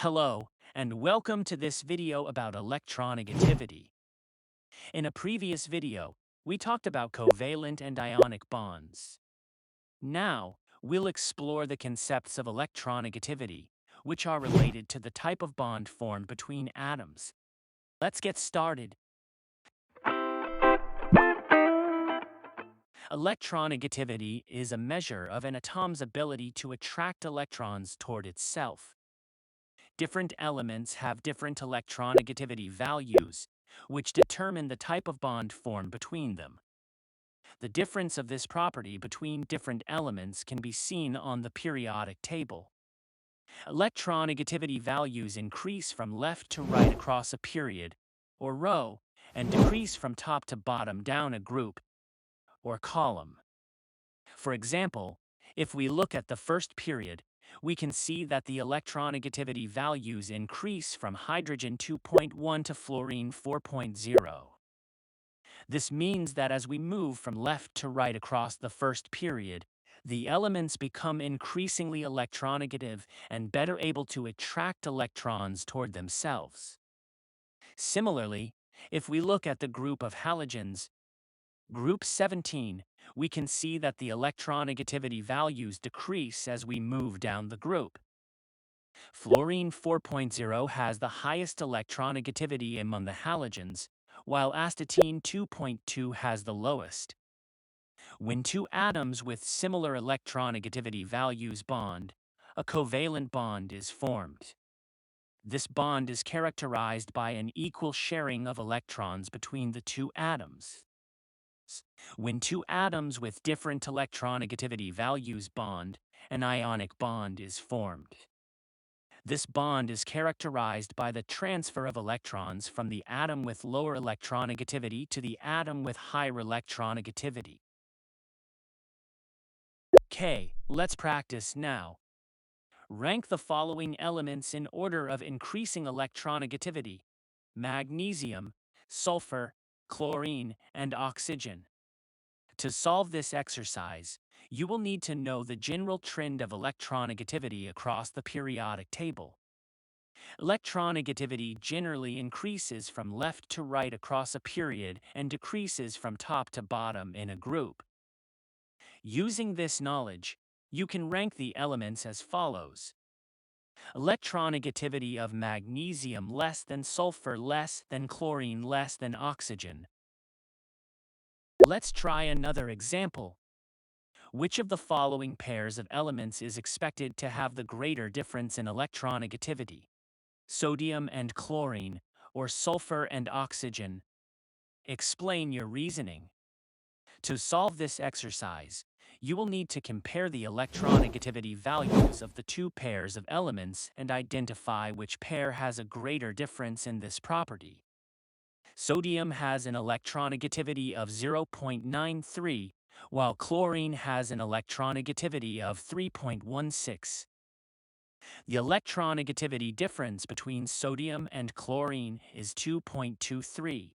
Hello, and welcome to this video about electronegativity. In a previous video, we talked about covalent and ionic bonds. Now, we'll explore the concepts of electronegativity, which are related to the type of bond formed between atoms. Let's get started. Electronegativity is a measure of an atom's ability to attract electrons toward itself. Different elements have different electronegativity values, which determine the type of bond formed between them. The difference of this property between different elements can be seen on the periodic table. Electronegativity values increase from left to right across a period, or row, and decrease from top to bottom down a group, or column. For example, if we look at the first period, we can see that the electronegativity values increase from hydrogen 2.1 to fluorine 4.0. This means that as we move from left to right across the first period, the elements become increasingly electronegative and better able to attract electrons toward themselves. Similarly, if we look at the group of halogens, Group 17, we can see that the electronegativity values decrease as we move down the group. Fluorine 4.0 has the highest electronegativity among the halogens, while astatine 2.2 has the lowest. When two atoms with similar electronegativity values bond, a covalent bond is formed. This bond is characterized by an equal sharing of electrons between the two atoms. When two atoms with different electronegativity values bond, an ionic bond is formed. This bond is characterized by the transfer of electrons from the atom with lower electronegativity to the atom with higher electronegativity. Okay, let's practice now. Rank the following elements in order of increasing electronegativity: magnesium, sulfur, chlorine, and oxygen. To solve this exercise, you will need to know the general trend of electronegativity across the periodic table. Electronegativity generally increases from left to right across a period and decreases from top to bottom in a group. Using this knowledge, you can rank the elements as follows: electronegativity of magnesium less than sulfur less than chlorine less than oxygen. Let's try another example. Which of the following pairs of elements is expected to have the greater difference in electronegativity? Sodium and chlorine, or sulfur and oxygen? Explain your reasoning. To solve this exercise, you will need to compare the electronegativity values of the two pairs of elements and identify which pair has a greater difference in this property. Sodium has an electronegativity of 0.93, while chlorine has an electronegativity of 3.16. The electronegativity difference between sodium and chlorine is 2.23.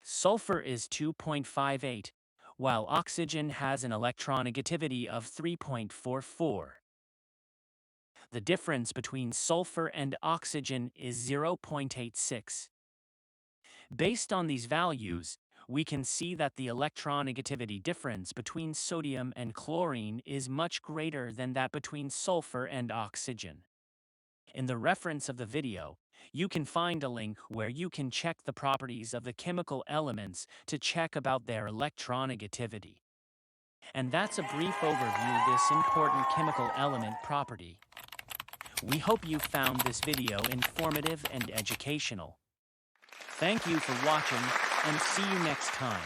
Sulfur is 2.58, while oxygen has an electronegativity of 3.44. The difference between sulfur and oxygen is 0.86. Based on these values, we can see that the electronegativity difference between sodium and chlorine is much greater than that between sulfur and oxygen. In the reference of the video, you can find a link where you can check the properties of the chemical elements to check about their electronegativity. And that's a brief overview of this important chemical element property. We hope you found this video informative and educational. Thank you for watching, and see you next time.